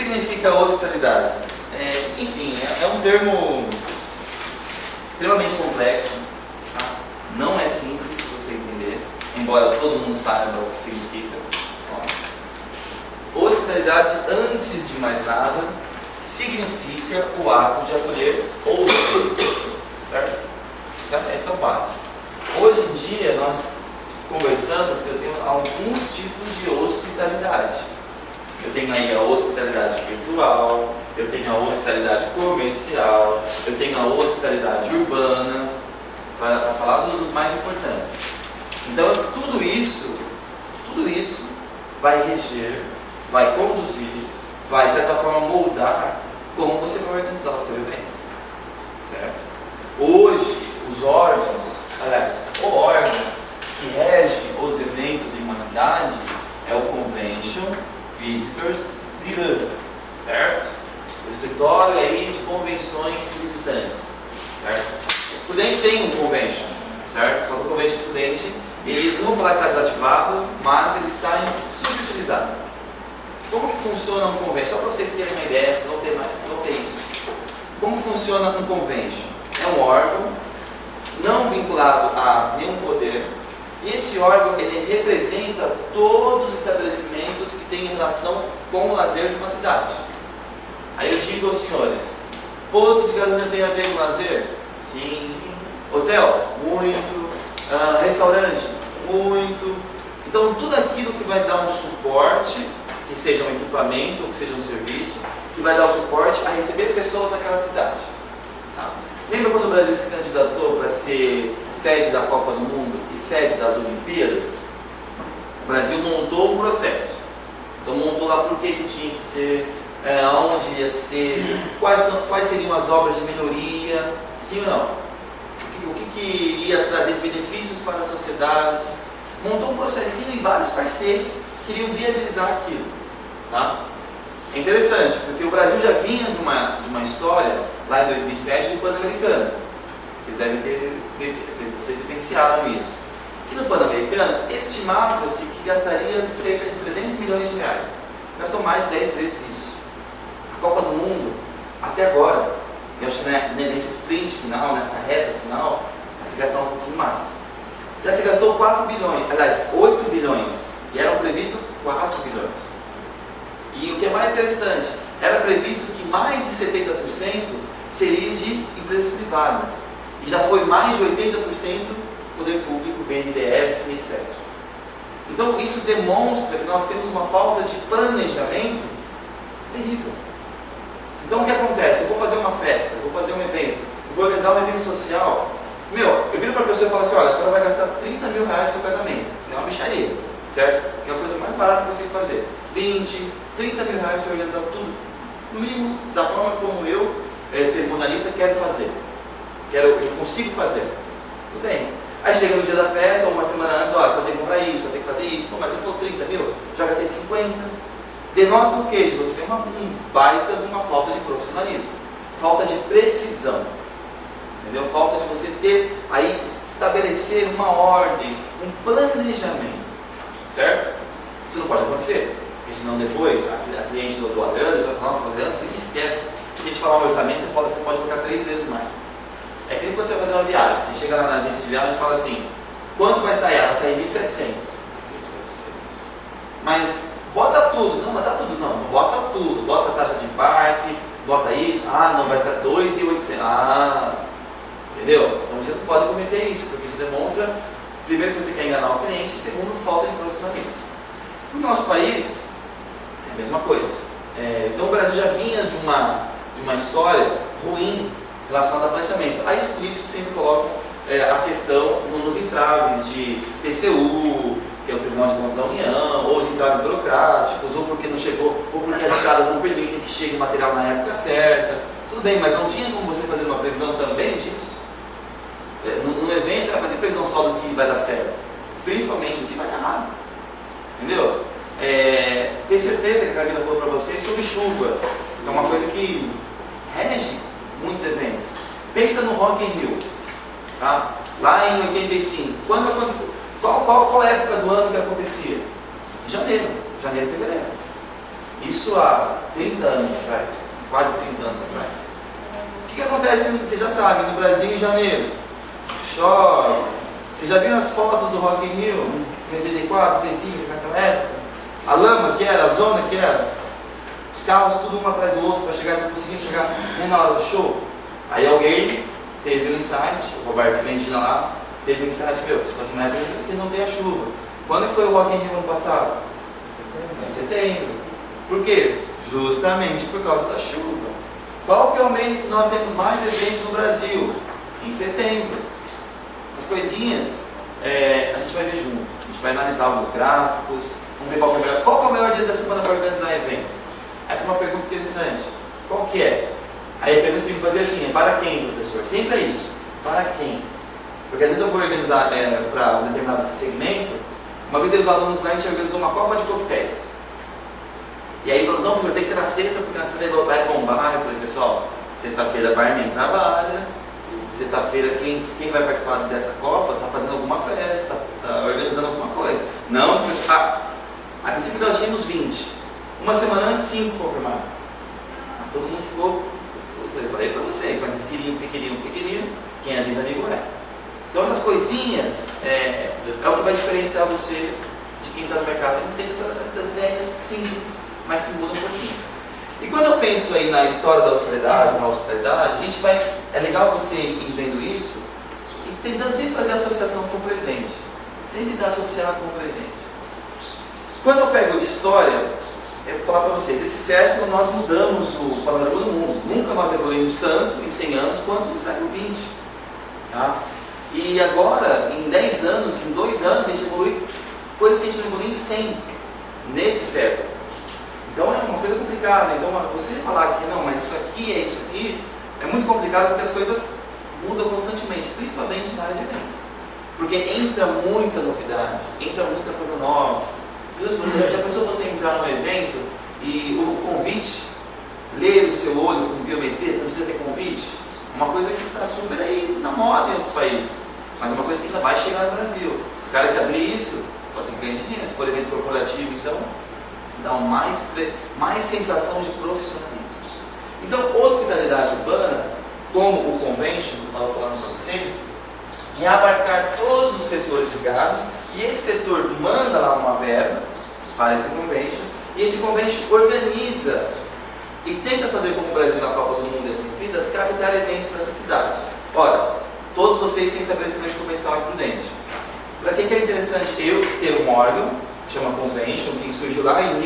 significa hospitalidade? Enfim, é um termo extremamente complexo, tá? Não é simples de você entender, embora todo mundo saiba o que significa. Hospitalidade, antes de mais nada, significa o ato de acolher outro, certo? Esse é o básico. Hoje em dia, nós conversamos que eu tenho alguns tipos de hospitalidade. Eu tenho aí a hospitalidade virtual, eu tenho a hospitalidade comercial, eu tenho a hospitalidade urbana, para falar dos mais importantes. Então, tudo isso vai reger, vai conduzir, vai de certa forma moldar como você vai organizar o seu evento, certo? Hoje, os órgãos, aliás, o órgão que rege os eventos em uma cidade é o Convention Visitors Bureau, certo? O escritório aí de convenções e visitantes, certo? O Prudente tem um convention, certo? Só que o convention do Prudente, ele não vou falar que está desativado, mas ele está subutilizado. Como que funciona um convention? Só para vocês terem uma ideia, vocês vão ter mais, vocês vão ter isso. Como funciona um convention? É um órgão não vinculado a nenhum poder, e esse órgão ele representa todos os estabelecimentos que têm relação com o lazer de uma cidade. Aí eu digo aos senhores, posto de gasolina tem a ver com lazer? Sim. Hotel? Muito. Restaurante? Muito. Então tudo aquilo que vai dar um suporte, que seja um equipamento ou que seja um serviço, que vai dar o suporte a receber pessoas naquela cidade. Tá? Lembra quando o Brasil se candidatou para ser sede da Copa do Mundo e sede das Olimpíadas? O Brasil montou um processo. Então montou lá por que tinha que ser, aonde ia ser, quais seriam as obras de melhoria, sim ou não? O que ia trazer de benefícios para a sociedade. Montou um processinho e vários parceiros queriam viabilizar aquilo. Tá? É interessante, porque o Brasil já vinha de uma história, lá em 2007, do Pan-Americano. Vocês devem vocês vivenciaram isso. E no Pan-Americano, estimava-se que gastaria cerca de 300 milhões de reais. Gastou mais de 10 vezes isso. A Copa do Mundo, até agora, eu acho que nesse sprint final, nessa reta final, vai se gastar um pouquinho mais. Já se gastou 4 bilhões, aliás, 8 bilhões, e eram previstos 4 bilhões. E o que é mais interessante, era previsto que mais de 70% seria de empresas privadas. E já foi mais de 80% poder público, BNDES, etc. Então isso demonstra que nós temos uma falta de planejamento terrível. Então o que acontece? Eu vou fazer uma festa, eu vou fazer um evento, eu vou organizar um evento social. Eu viro para a pessoa e falo assim, olha, a senhora vai gastar 30 mil reais no seu casamento. É uma bicharia, certo? Que é a coisa mais barata que você fazer. 20, 30 mil reais para organizar tudo. No mínimo, da forma como eu, cerimonialista, quero fazer. Eu consigo fazer. Tudo bem. Aí chega no dia da festa, ou uma semana antes, olha, só tem que comprar isso, só tem que fazer isso. Pô, mas você falou 30 mil, já gastei 50. Denota o quê? De você um baita de uma falta de profissionalismo. Falta de precisão. Entendeu? Falta de você ter, aí, estabelecer uma ordem, um planejamento. Certo? Isso não pode acontecer. Porque senão depois, a cliente do Adriano vai falar, nossa, Adriano, você me esquece. Se a gente falar um orçamento, você pode colocar 3 vezes mais. É que nem quando você vai fazer uma viagem, você chega lá na agência de viagem e fala assim, quanto vai sair? Vai sair 1.700. Mas bota tudo. Não, bota tudo não. Bota tudo. Bota a taxa de embarque, bota isso. Não, vai estar 2.800. Entendeu? Então você não pode cometer isso, porque isso demonstra, primeiro, que você quer enganar o cliente, e segundo, falta de profissionalismo. No nosso país, é a mesma coisa. Então o Brasil já vinha de uma história ruim relacionada a planejamento. Aí os políticos sempre colocam a questão nos entraves de TCU, que é o Tribunal de Contas da União, ou os entraves burocráticos, ou porque não chegou, ou porque as estradas não permitem que chegue o material na época certa. Tudo bem, mas não tinha como você fazer uma previsão também disso? No evento você vai fazer previsão só do que vai dar certo, principalmente do que vai dar errado. Entendeu? Tenho certeza que a Camila falou para vocês sobre chuva, que é uma coisa que rege muitos eventos. Pensa no Rock in Rio, tá? Lá em 85, quando aconteceu, qual a época do ano que acontecia? Janeiro, fevereiro. Isso há 30 anos atrás, quase 30 anos atrás. O que acontece, vocês já sabem, no Brasil em janeiro? Chove. Vocês já viram as fotos do Rock in Rio? Em 84, 85, naquela época? A lama que era, a zona que era? Os carros tudo um atrás do outro para chegar, não conseguiam chegar nem na hora do show. Aí alguém teve um insight, o Roberto Mendina lá, teve um insight, meu, se fosse mais que não tem a chuva. Quando que foi o Rock in Rio ano passado? Em setembro. Por quê? Justamente por causa da chuva. Qual que é o mês que nós temos mais eventos no Brasil? Em setembro. Essas coisinhas a gente vai ver junto. A gente vai analisar alguns gráficos, vamos ver qual que é o melhor dia da semana para organizar evento. Essa é uma pergunta interessante. Qual que é? Aí a pergunta tem que fazer assim, para quem, professor? Sempre é isso. Para quem? Porque às vezes eu vou organizar para um determinado segmento. Uma vez os alunos lá, a gente organizou uma copa de coquetéis. E aí os alunos, não, professor, tem que ser na sexta, porque na sexta vai bombar. Eu falei, pessoal, sexta-feira barman trabalha. Sexta-feira quem vai participar dessa copa está fazendo alguma festa, está organizando alguma coisa. Não, professor, a princípio nós tínhamos 20. Uma semana antes, 5 confirmaram. Mas todo mundo ficou, eu falei para vocês, mas vocês queriam, quem avisa amigo é. Então essas coisinhas é o que vai diferenciar você de quem está no mercado. Não tem essas ideias simples, mas que mudam um pouquinho. E quando eu penso aí na história da hospitalidade, é legal você ir vendo isso e tentando sempre fazer associação com o presente. Sempre estar associado com o presente. Quando eu pego história, eu vou falar para vocês, esse século nós mudamos o panorama do mundo. Nunca nós evoluímos tanto em 100 anos quanto no século XX. Tá? E agora, em 10 anos, em 2 anos, a gente evolui coisas que a gente não evoluiu em 100 nesse século. Então é uma coisa complicada. Então você falar que não, mas isso aqui, é muito complicado porque as coisas mudam constantemente, principalmente na área de eventos. Porque entra muita novidade, entra muita coisa nova. Já pensou você entrar num evento e o convite, ler o seu olho com biometria, você não precisa ter convite? Uma coisa que está super aí na moda em outros países, mas é uma coisa que ainda vai chegar no Brasil. O cara que abrir isso, pode ser que ganhe dinheiro, se for evento corporativo, então dá mais sensação de profissionalismo. Então, hospitalidade urbana, como o convention, que eu estava falando para vocês, é abarcar todos os setores ligados, e esse setor manda lá uma verba para esse convention, e esse convention organiza e tenta fazer como o Brasil na Copa do Mundo e as Olimpíadas, captar eventos para essa cidade. Ora, todos vocês têm estabelecimento comercial e prudente. Para quem que é interessante eu ter um órgão, que chama Convention, que surgiu lá em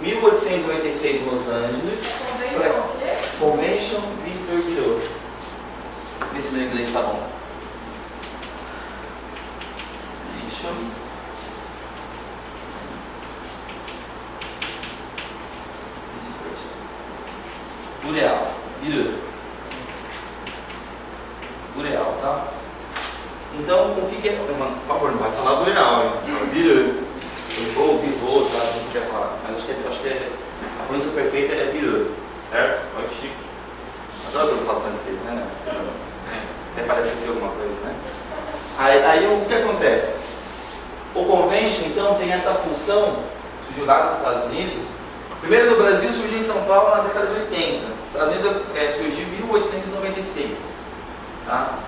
1896 em Los Angeles. Convention Visitor Bureau. Vê se meu inglês está bom. Bureau, tá? Então, o que é? Por favor, não vai falar bureau, hein? Bureau. Ou birro, tá? Se você quer falar. Mas acho que a pronúncia perfeita é bureau, certo? Olha que chique. Adoro quando eu falo francês, né? Até parece que é alguma coisa, né? Aí o que acontece? O convention, então, tem essa função, surgiu lá nos Estados Unidos. Primeiro no Brasil, surgiu em São Paulo na década de 80. Nos Estados Unidos surgiu em 1896. Tá?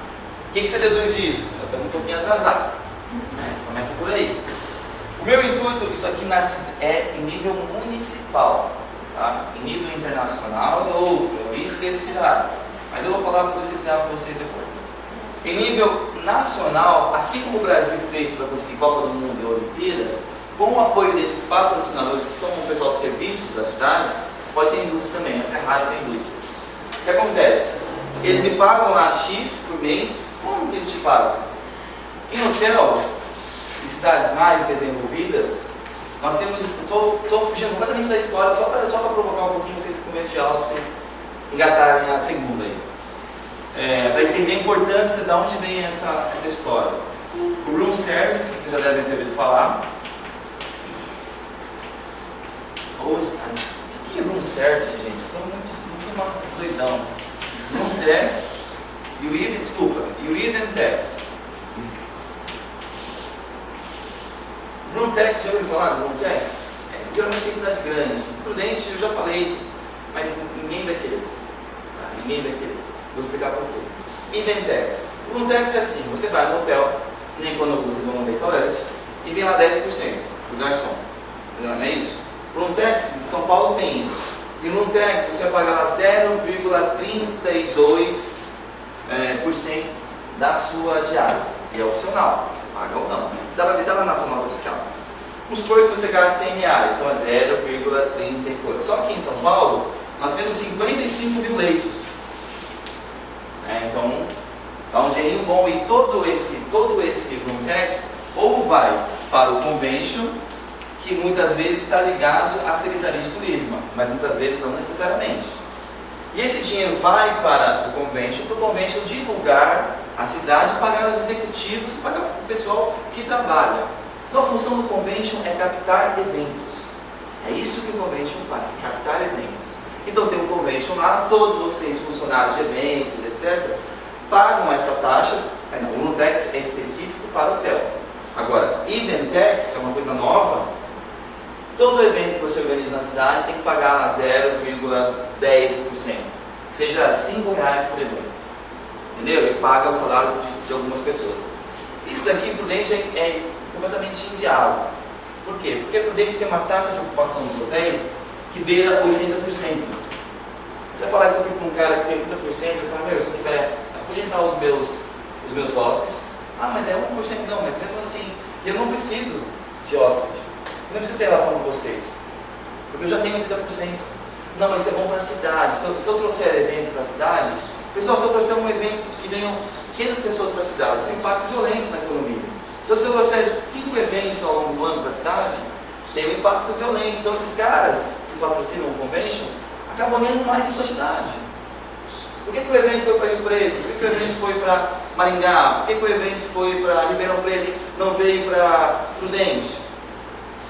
O que você deduz disso? Já estamos um pouquinho atrasados. Começa por aí. O meu intuito, isso aqui é em nível municipal. Tá? Em nível internacional é outro, é o ICCA. Mas eu vou falar do ICCA para vocês depois. Em nível nacional, assim como o Brasil fez para conseguir Copa do Mundo e Olimpíadas, com o apoio desses patrocinadores que são o pessoal de serviços da cidade, pode ter indústria também, mas é raro ter indústria. O que acontece? Eles me pagam lá X por mês. Como que eles te pagam? Em hotel, em cidades mais desenvolvidas, nós temos, estou fugindo completamente da história, só para provocar um pouquinho vocês no começo de aula, para vocês engatarem a segunda aí. Para entender a importância de onde vem essa história. O room service, que vocês já devem ter ouvido falar. O que é room service, gente? Estou muito doidão. Room tax e o event tax. Room tax, já ouviu falar do room tax? geralmente tem cidade grande. Prudente, eu já falei, mas ninguém vai querer. Tá? Ninguém vai querer. Vou explicar por quê. Event tax. O room tax é assim, você vai no hotel, nem quando vocês vão no restaurante, e vem lá 10% do garçom. Não é isso? O room tax, em São Paulo tem isso. E no room tax você vai pagar lá 0,32% por cento da sua diária. E é opcional, você paga ou não. Dá para lá na sua nota fiscal. Vamos supor que você gasta R$100, então é 0,30 Só que em São Paulo, nós temos 55 mil leitos. Então, dá um dinheirinho bom. E todo esse room tax ou vai para o convention, que muitas vezes está ligado à Secretaria de Turismo, mas muitas vezes não necessariamente. E esse dinheiro vai para o convention divulgar a cidade, pagar os executivos, pagar o pessoal que trabalha. Então a função do convention é captar eventos. É isso que o convention faz, captar eventos. Então tem um convention lá, todos vocês, funcionários de eventos, etc., pagam essa taxa. O room tax é específico para o hotel. Agora, event tax, que é uma coisa nova, todo evento que você organiza na cidade tem que pagar lá 0,10%, seja R$5 por evento. Entendeu? E paga o salário de algumas pessoas. Isso daqui, Prudente, é completamente inviável. Por quê? Porque Prudente tem uma taxa de ocupação dos hotéis que beira 80%. Você vai falar isso aqui para um cara que tem 80%, ele fala, meu, isso aqui vai afugentar os meus hóspedes. Ah, mas é 1%, não, mas mesmo assim, eu não preciso de hóspede. Eu não preciso ter relação com vocês, porque eu já tenho 80%. Não, mas isso é bom para a cidade. Se eu trouxer evento para a cidade, pessoal, se eu trouxer um evento que venham 500 pessoas para a cidade, tem um impacto violento na economia. Se eu trouxer 5 eventos ao longo do ano para a cidade, tem um impacto violento. Então esses caras que patrocinam o convention acabam ganhando mais em quantidade. Por que o evento foi para Rio Preto? Por que o evento foi para Maringá? Por que o evento foi para Ribeirão Preto? Não veio para Prudente?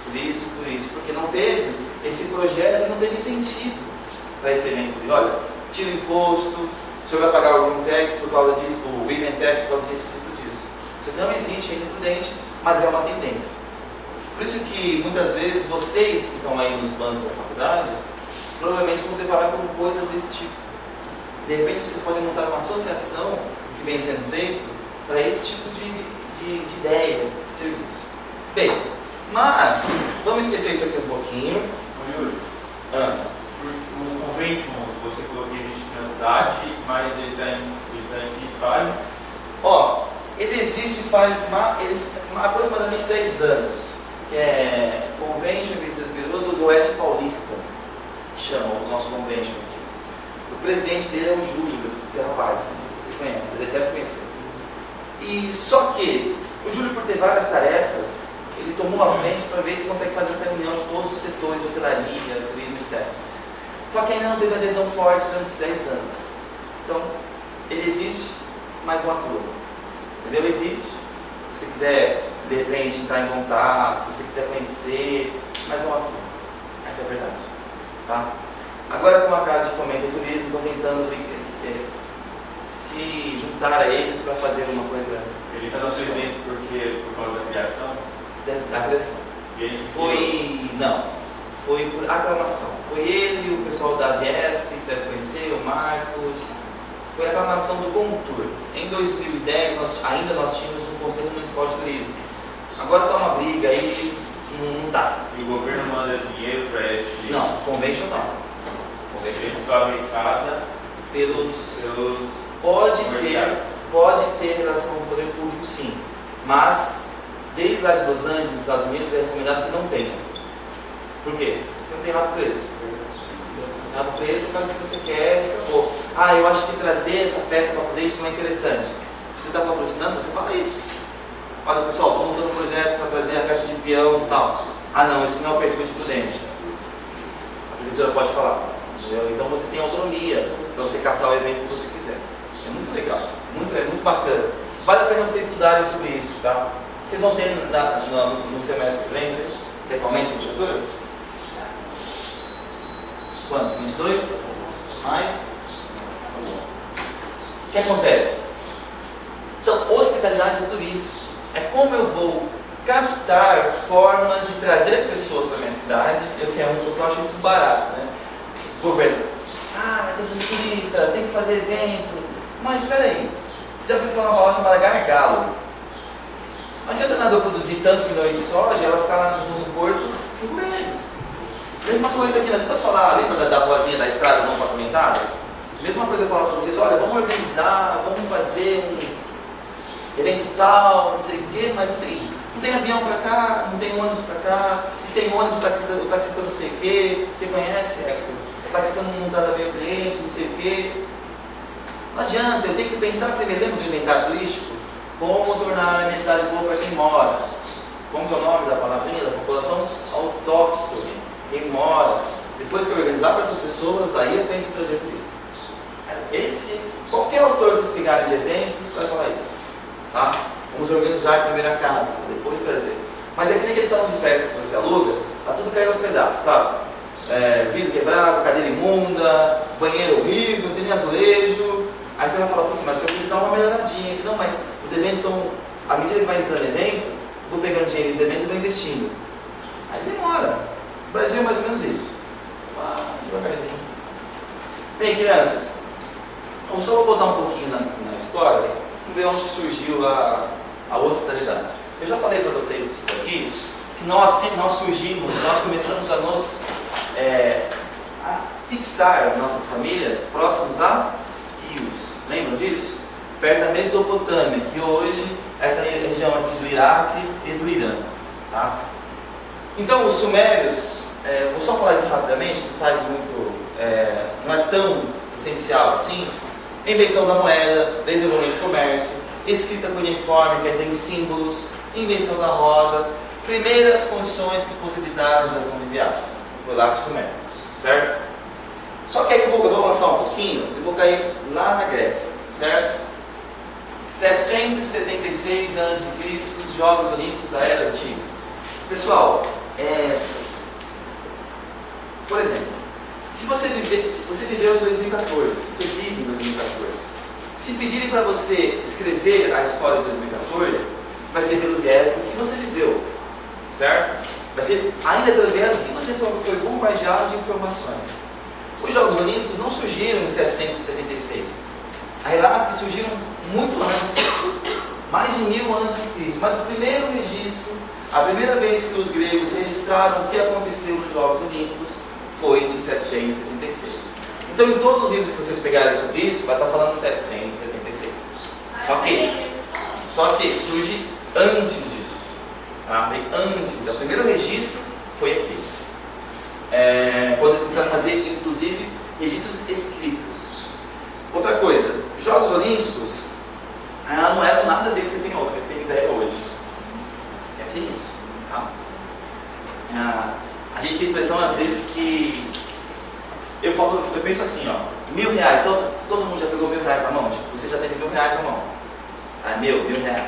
Por isso, porque não teve esse projeto, não teve incentivo para esse evento. Olha, tira o imposto, o senhor vai pagar o room tax por causa disso, o event tax por causa disso. Isso não existe ainda no Prudente, mas é uma tendência. Por isso que muitas vezes vocês que estão aí nos bancos da faculdade, provavelmente vão se deparar com coisas desse tipo. De repente vocês podem montar uma associação que vem sendo feito para esse tipo de ideia, de serviço. Bem, mas vamos esquecer isso aqui um pouquinho. Yuri, o convention, você falou que existe na cidade, mas ele está em que estágio? Ele existe faz aproximadamente 10 anos, que é Convention do Oeste Paulista, que chama o nosso Convention aqui. O presidente dele é o Júlio Terravaz, não sei se você conhece, ele deve conhecer. E só que o Júlio, por ter várias tarefas, ele tomou a frente para ver se consegue fazer essa reunião de todos os setores de hotelaria, turismo, etc. Só que ainda não teve adesão forte durante esses 10 anos. Então, ele existe, mas não atua. Entendeu? Existe. Se você quiser, de repente, entrar em contato, se você quiser conhecer, mas não atua. Essa é a verdade. Tá? Agora, com a Casa de Fomento ao Turismo, estão tentando se juntar a eles para fazer uma coisa. Ele está no silêncio por causa da criação? Da criação. Foi por aclamação. Foi ele e o pessoal da Viesp, que você deve conhecer, o Marcos. Foi a aclamação do Contur. Em 2010, nós tínhamos um Conselho Municipal de Turismo. Agora está uma briga aí, não está. E o governo manda dinheiro para eles? Não, convention não. Convention só arrecada pelos... Pode ter relação com o poder público, sim. Mas, desde lá de Los Angeles, nos Estados Unidos, é recomendado que não tenha. Por quê? Você não tem rabo preso. O preço faz o que você quer e acabou. Eu acho que trazer essa festa para Prudente não é interessante. Se você está patrocinando, você fala isso. Olha, pessoal, estou montando um projeto para trazer a festa de peão e tal. Não, isso não é o perfil de Prudente. A prefeitura pode falar. Entendeu? Então você tem autonomia para você captar o evento que você quiser. É muito legal, é muito bacana. Vale a pena vocês estudarem sobre isso, tá? Vocês vão ter no semestre que vem, atualmente, literatura? Quanto? 22? Mais? O que acontece? Então, hospitalidade é tudo isso. É como eu vou captar formas de trazer pessoas para a minha cidade. Eu acho isso barato, né? Governo. Vai ter turista, tem que fazer evento. Mas espera aí, você já ouviu falar uma palavra chamada gargalo? Não adianta nada eu produzir tantos milhões de soja e ela ficar lá no porto 5 meses. Mesma coisa aqui, não adianta falar, lembra da ruazinha da estrada não pavimentada? Mesma coisa eu falar para vocês, olha, vamos organizar, vamos fazer um evento tal, não sei o quê, mas não tem avião para cá, não tem ônibus para cá, se tem ônibus, o taxista não sei o quê, você conhece, o taxista não trata bem o cliente, não sei o quê. Não adianta, eu tenho que pensar primeiro, lembra do inventário turístico? Como tornar a minha cidade boa para quem mora? Como que é o nome da palavrinha? Da população autóctone, quem mora. Depois que eu organizar para essas pessoas, aí eu penso em trazer turista. Qualquer autor que vocês pegarem de eventos vai falar isso. Tá? Vamos organizar primeiro a casa, depois trazer. Mas aqui naquele salão de festa que você aluga, tá tudo caindo aos pedaços, sabe? Vidro quebrado, cadeira imunda, banheiro horrível, não tem nem azulejo. Aí você vai falar, mas eu vou dar uma melhoradinha aqui. Não, mas os eventos estão, à medida que vai entrando evento, eu vou pegando dinheiro dos eventos e vou investindo. Aí demora. O Brasil é mais ou menos isso. Devagarzinho. Bem, crianças, eu só vou voltar um pouquinho na história e ver onde surgiu a hospitalidade. Eu já falei para vocês isso aqui, que nós começamos a fixar nossas famílias próximos a rios. Lembram disso? Perto da Mesopotâmia, que hoje essa região aqui do Iraque e do Irã. Tá? Então os sumérios, vou só falar isso rapidamente, não é tão essencial assim. Invenção da moeda, desenvolvimento do comércio, escrita cuneiforme, quer dizer em símbolos, invenção da roda, primeiras condições que possibilitaram a realização de viagens. Foi lá para o Sumério, certo? Só que aí eu vou avançar um pouquinho e vou cair lá na Grécia, certo? 776 a.C., os Jogos Olímpicos da Era Antiga. Pessoal, por exemplo, se você viveu em 2014, você vive em 2014, se pedirem para você escrever a história de 2014, vai ser pelo viés do que você viveu, certo? Vai ser ainda pelo viés do que você foi bombardeado de informações. Os Jogos Olímpicos não surgiram em 776. Há relatos que surgiram muito antes, mais de 1000 anos de Cristo. Mas o primeiro registro, a primeira vez que os gregos registraram o que aconteceu nos Jogos Olímpicos, foi em 776. Então, em todos os livros que vocês pegarem sobre isso, vai estar falando 776. Só que surge antes disso. Tá? Antes, o primeiro registro foi aqui. Quando eles começaram a fazer, inclusive, registros escritos. Outra coisa, Jogos Olímpicos não eram nada a ver com o que vocês têm ideia hoje. Esquecem isso. Tá? A gente tem a impressão às vezes que eu penso assim, ó, R$1.000, todo mundo já pegou R$1.000 na mão? Tipo, você já teve R$1.000 na mão. R$1.000. Aí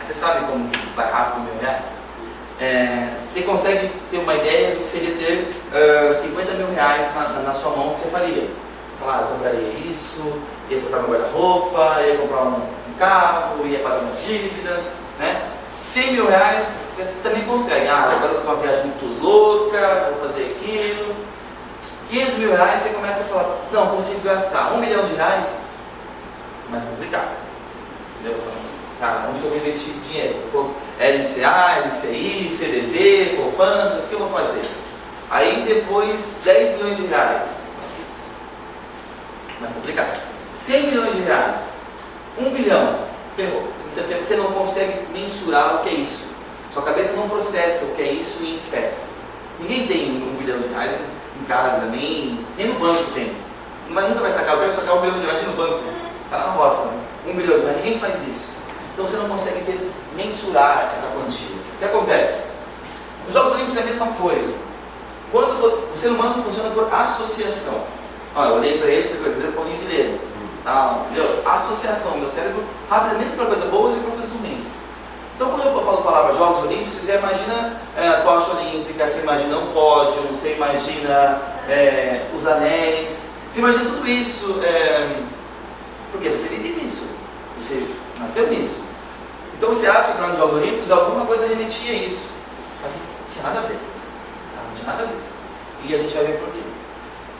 você sabe como que vai rápido R$1.000? Você consegue ter uma ideia do que seria ter R$50.000 na sua mão, que você faria? Você fala, eu compraria isso, ia comprar meu guarda-roupa, ia comprar um carro, ia pagar umas dívidas, né? R$100.000 você também consegue. Eu quero fazer uma viagem muito louca, vou fazer aquilo. R$500.000 você começa a falar, não, consigo gastar. R$1 milhão, mais complicado. Entendeu? Tá, onde eu vou investir esse dinheiro? LCA, LCI, CDB, poupança, o que eu vou fazer? Aí depois R$10 milhões. Mais complicado. R$100 milhões. R$1 bilhão. Ferrou. Você não consegue mensurar o que é isso. Sua cabeça não processa o que é isso em espécie. Ninguém tem R$1 bilhão em casa, nem no banco tem. Nunca vai sacar, eu quero sacar R$1 bilhão no banco. Está na roça, né? R$1 bilhão, ninguém faz isso. Então você não consegue mensurar essa quantia. O que acontece? Nos Jogos Olímpicos é a mesma coisa. Quando o ser humano funciona por associação. Eu olhei para ele e falei, primeiro Paulinho Vileiro. Entendeu? Associação, meu cérebro rapidamente para coisas boas e para coisas ruins. Então quando eu falo a palavra Jogos Olímpicos, você já imagina a tocha olímpica, você imagina um pódio, você imagina os anéis, você imagina tudo isso, porque você vive nisso, você nasceu nisso. Então você acha que lá nos Jogos Olímpicos alguma coisa remetia a isso. Mas não tinha nada a ver. Não tinha nada a ver. E a gente vai ver por quê.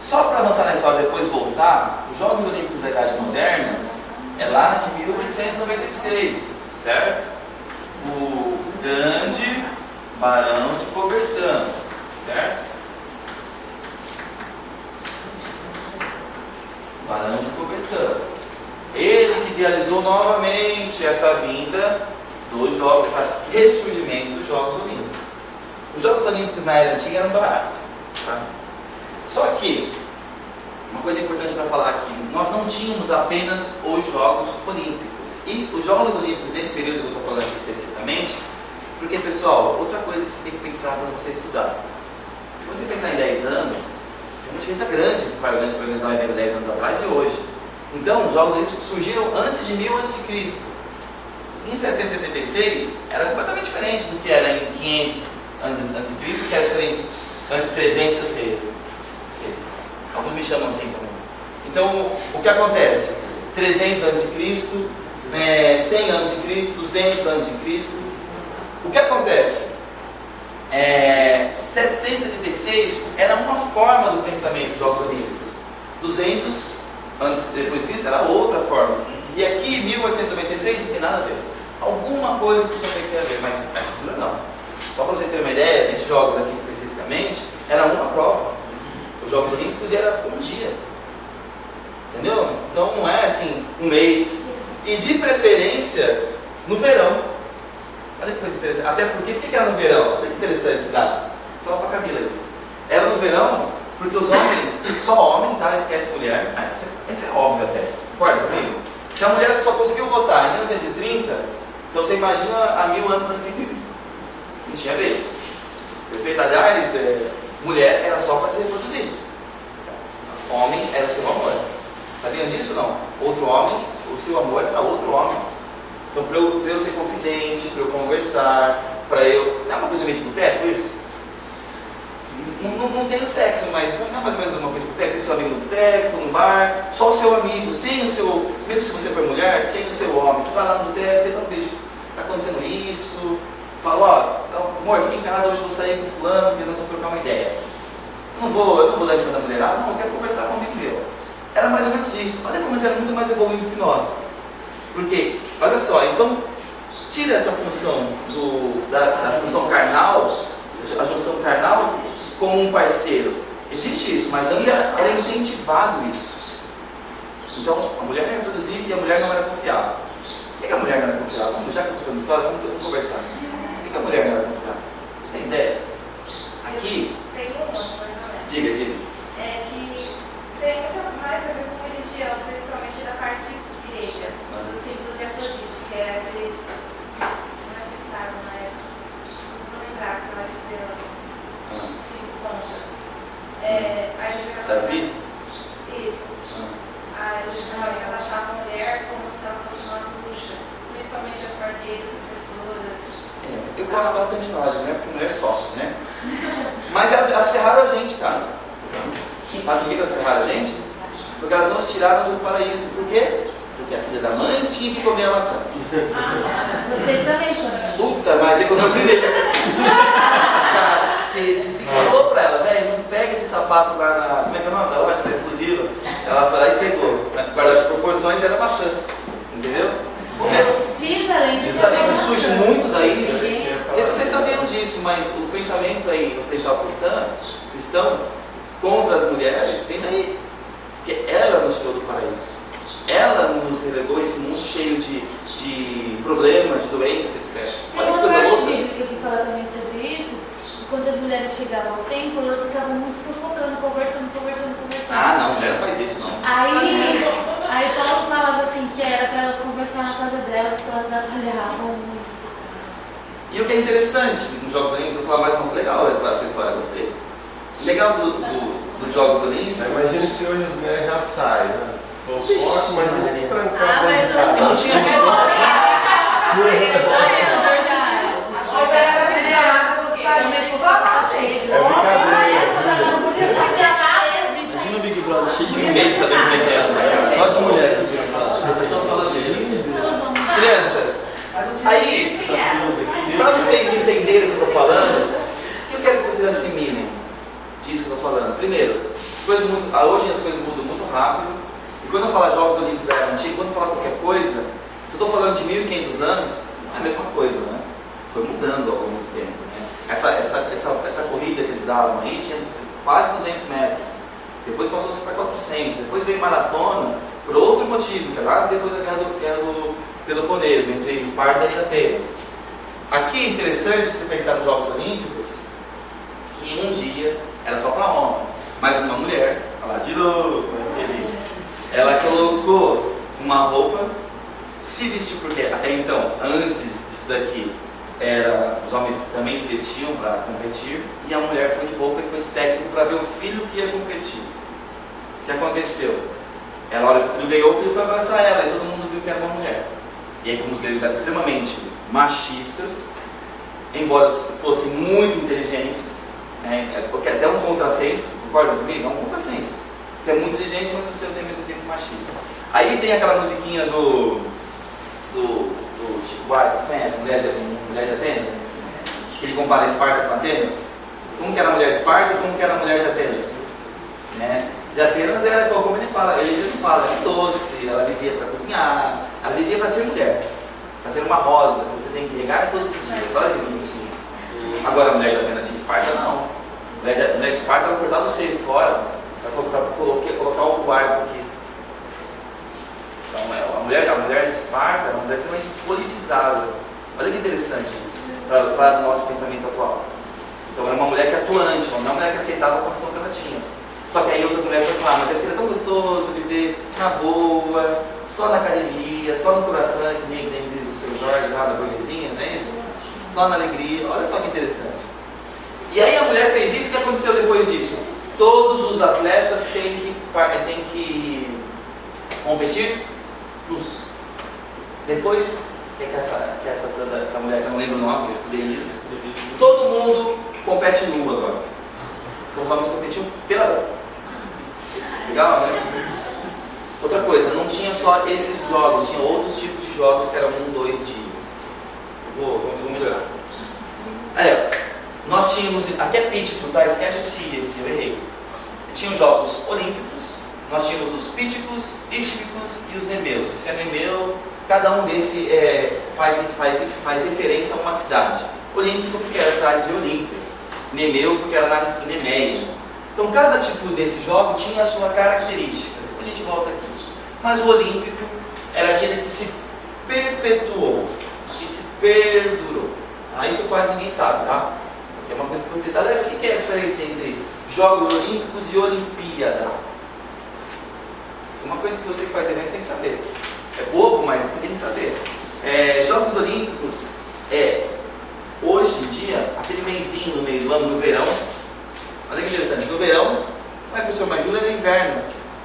Só para avançar na história e depois voltar, os Jogos Olímpicos da Idade Moderna é lá de 1896, certo? O grande Barão de Coubertin, certo? Barão de Coubertin. Ele que idealizou novamente essa vinda dos Jogos, esse ressurgimento dos Jogos Olímpicos. Os Jogos Olímpicos na era antiga eram baratos, tá? Só que, uma coisa importante para falar aqui, nós não tínhamos apenas os Jogos Olímpicos. E os Jogos Olímpicos, nesse período que eu estou falando aqui especificamente, porque, pessoal, outra coisa que você tem que pensar quando você estudar. Se você pensar em 10 anos, tem uma diferença grande para organizar um evento 10 anos atrás e hoje. Então, os Jogos Olímpicos surgiram antes de 1000 a.C. Em 776, era completamente diferente do que era em 500 a.C., que era diferente antes de 300, eu sei. Alguns me chamam assim também. Então, o que acontece? 300 a.C., 100 a.C., 200 a.C., o que acontece? 776 era uma forma do pensamento dos Jogos Olímpicos. 200 anos depois de Cristo era outra forma. E aqui, 1896, não tem nada a ver. Alguma coisa que tem que ver, mas a estrutura não. Só para vocês terem uma ideia, esses jogos aqui especificamente, era uma prova. Os Jogos Olímpicos era um dia. Entendeu? Então não é assim, um mês. E de preferência, no verão. Olha que coisa interessante. Até porque, por que era no verão? Olha que interessante esse dado. Vou falar para a Camila isso. Era no verão, porque os homens, só homem, tá? Esquece mulher. Isso é óbvio até. Concorda comigo? Se a mulher só conseguiu votar em 1930, então você imagina há 1000 anos antes de Cristo. Não tinha vez. Perfeito? Aliás, mulher era só para se reproduzir. Homem era o seu amor. Sabiam disso ou não? Outro homem, o seu amor era outro homem. Então, para eu ser confidente, para eu conversar, para eu... Não é uma coisa meio de boteco isso? Não tenho sexo, mas não é mais ou menos uma coisa de boteco. Você tem seu amigo no boteco, no bar, só o seu amigo, sem o seu... Mesmo se você for mulher, sem o seu homem. Você vai lá no boteco, você dá um beijo. Está acontecendo isso. Fala, ó, amor, fica em casa, hoje eu vou sair com fulano, porque nós vamos trocar uma ideia. Eu não vou dar em cima da mulherada, não, eu quero conversar com um amigo meu. Era mais ou menos isso. Olha como eles eram muito mais evoluídos que nós. Porque, olha só, então, tira essa função da função carnal, a junção carnal, como um parceiro. Existe isso, mas antes era incentivado isso. Então, a mulher era introduzida e a mulher não era confiável. Por que a mulher não era confiável? Já que eu estou falando história, vamos conversar. Por que a mulher não era confiável? Você tem ideia? Aqui... Tem uma coisa, né? Diga. É que tem muito mais a ver com religião, principalmente da parte grega, dos símbolos de Afrodite, que é aquele. Não é pintado, né? Não lembrar que vai ser 5 pontas. Davi? Isso. A religião ela achava a mulher como se ela fosse uma bruxa, principalmente as parteiras, professoras. Eu gosto bastante de falar de mulher, porque mulher sofre, né? Mas elas ferraram a gente, cara. Sabe por que elas ferraram a gente? Porque elas nos tiraram do paraíso. Por quê? Porque a filha da mãe tinha que comer a maçã. Vocês também, Puta, mas eu primeiro. Cacete, se falou pra ela, velho, não pega esse sapato lá na. Como é que é o nome da loja? Da exclusiva. Ela foi lá e pegou. Guardar as proporções era maçã. Entendeu? Diz além que surge muito daí. Não sei se vocês sabiam disso, mas o pensamento aí ocidental cristão contra as mulheres vem daí. Porque ela nos tirou do paraíso. Ela nos relegou esse mundo cheio de problemas, de doenças, etc. Tem uma parte bíblica que fala também sobre isso. E quando as mulheres chegavam ao templo, elas ficavam muito sufocando, conversando. Ah, não, mulher não faz isso, não. Aí Paulo falava assim que era para elas conversar na casa delas, porque elas trabalhavam muito. E o que é interessante nos Jogos Olímpicos, eu vou falar mais um pouco legal a sua história, gostei. O legal dos Jogos Olímpicos... Imagina se hoje as mulheres já saem, né? Fofoca, imagina trancado dentro de mas casa. Eu não tinha visto. Imagina o Big Brother cheio de ninguém sabendo como é que é. Só de mulheres. Só fala dele. Crianças, aí hoje as coisas mudam muito rápido. E quando eu falo Jogos Olímpicos da Era Antiga, quando eu falar qualquer coisa, se eu estou falando de 1500 anos, é a mesma coisa, né? Foi mudando ao longo do tempo, né? Essa corrida que eles davam aí tinha quase 200 metros. Depois passou-se para 400. Depois veio maratona por outro motivo, que é lá depois da guerra do Peloponeso, entre Esparta e Atenas. Aqui é interessante você pensar nos Jogos Olímpicos, que um dia era só para homem, mas uma mulher, lá de novo, feliz, ela colocou uma roupa, se vestiu, porque até então, antes disso daqui, os homens também se vestiam para competir, e a mulher foi de roupa e foi de técnico para ver o filho que ia competir. O que aconteceu? Ela, olha que o filho ganhou, o filho foi abraçar ela, e todo mundo viu que era uma mulher. E aí, como os gregos eram extremamente machistas, embora fossem muito inteligentes, né, porque até um contrassenso, concorda comigo? É um contrassenso. Você é muito inteligente, mas você não tem ao mesmo tempo machista. Aí tem aquela musiquinha do Chico Buarque, você conhece? Mulher de Atenas? Que ele compara Esparta com Atenas. Como que era a mulher de Esparta e como que era a mulher de Atenas? Né? De Atenas era, como ele fala, ele mesmo fala, era doce, ela vivia para cozinhar, ela vivia para ser mulher, para ser uma rosa, que você tem que regar todos os dias, olha que bonitinho. Agora a mulher de Atenas de Esparta não. A mulher de Esparta ela cortava o seio fora para colocar o arco aqui. Então a mulher de Esparta era uma mulher extremamente politizada. Olha que interessante isso, para o nosso pensamento atual. Então era uma mulher que atuante, não uma mulher que aceitava a condição que ela tinha. Só que aí outras mulheres vão falar, mas seria tão gostoso viver na boa, só na academia, só no coração, que nem diz o seu Jorge lá da burguesia, não é isso? Só na alegria, olha só que interessante. E aí a mulher fez isso, o que aconteceu depois disso? Todos os atletas têm que competir nus. Depois, essa mulher que eu não lembro o nome, eu estudei isso, todo mundo compete nu agora. Os homens competiam pela legal, né? Outra coisa, não tinha só esses jogos, tinha outros tipos de jogos que eram 1, 2 dias. Vou melhorar. Aí, nós tínhamos, até pítico, tá? Esquece esse I aqui, eu errei. Tinha os Jogos Olímpicos, nós tínhamos os píticos, ísticos e os nemeus. Se é nemeu, cada um desses faz referência a uma cidade. Olímpico porque era a cidade de Olímpia, nemeu porque era na Nemeia. Então cada tipo desse jogo tinha a sua característica. Depois a gente volta aqui. Mas o olímpico era aquele que se perpetuou, que se perdurou. Isso quase ninguém sabe, tá? Porque é uma coisa que vocês sabem. O que é a diferença entre Jogos Olímpicos e Olimpíada? Isso é uma coisa que você que faz evento tem que saber. É bobo, mas você tem que saber. Jogos Olímpicos hoje em dia, aquele mêsinho no meio do ano, no verão. Olha que interessante, no verão, não é professor, mas julho é no inverno,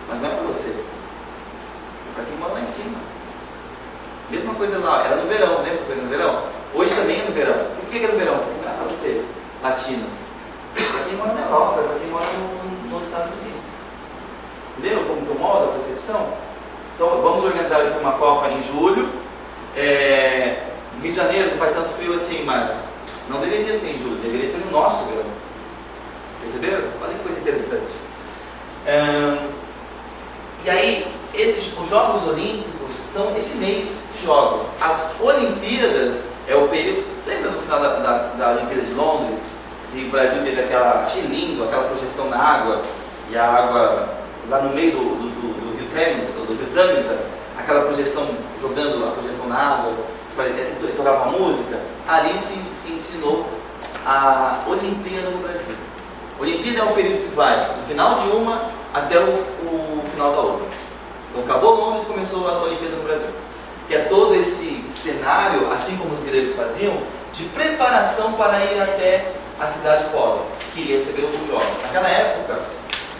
mas não é para você, é para quem mora lá em cima. Mesma coisa lá, era no verão, lembra que foi no verão? Hoje também é no verão. E por que é no verão? Porque não é para você, latino. É para quem mora na Europa, é para quem mora nos Estados Unidos. Entendeu como que eu modo a percepção? Então vamos organizar aqui uma Copa em julho. No Rio de Janeiro não faz tanto frio assim, mas não deveria ser em julho, deveria ser no nosso verão. Perceberam? Olha que coisa interessante. E aí, os Jogos Olímpicos são esse mês de jogos. As Olimpíadas é o período. Lembra no final da Olimpíada de Londres? Que o Brasil teve achei lindo, aquela projeção na água, e a água lá no meio do Rio Tâmisa, aquela projeção, jogando a projeção na água, tocava uma música. Ali se ensinou a Olimpíada no Brasil. Olimpíada é um período que vai do final de uma até o final da outra. Então acabou Londres, começou a Olimpíada no Brasil. Que é todo esse cenário, assim como os gregos faziam, de preparação para ir até a cidade pólis, que iria receber os jogos. Naquela época,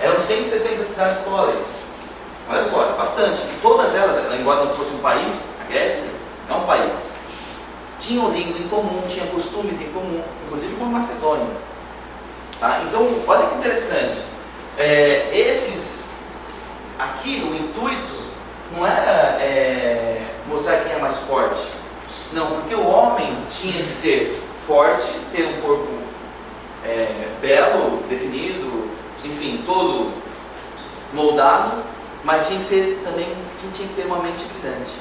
eram 160 cidades pólis. Olha só, é bastante. E todas elas, embora não fosse um país, a Grécia é um país, tinham língua em comum, tinham costumes em comum, inclusive com a Macedônia. Tá? Então, olha que interessante. Aqui, o intuito não era mostrar quem é mais forte. Não, porque o homem tinha que ser forte, ter um corpo belo, definido, enfim, todo moldado, mas tinha que ter uma mente brilhante.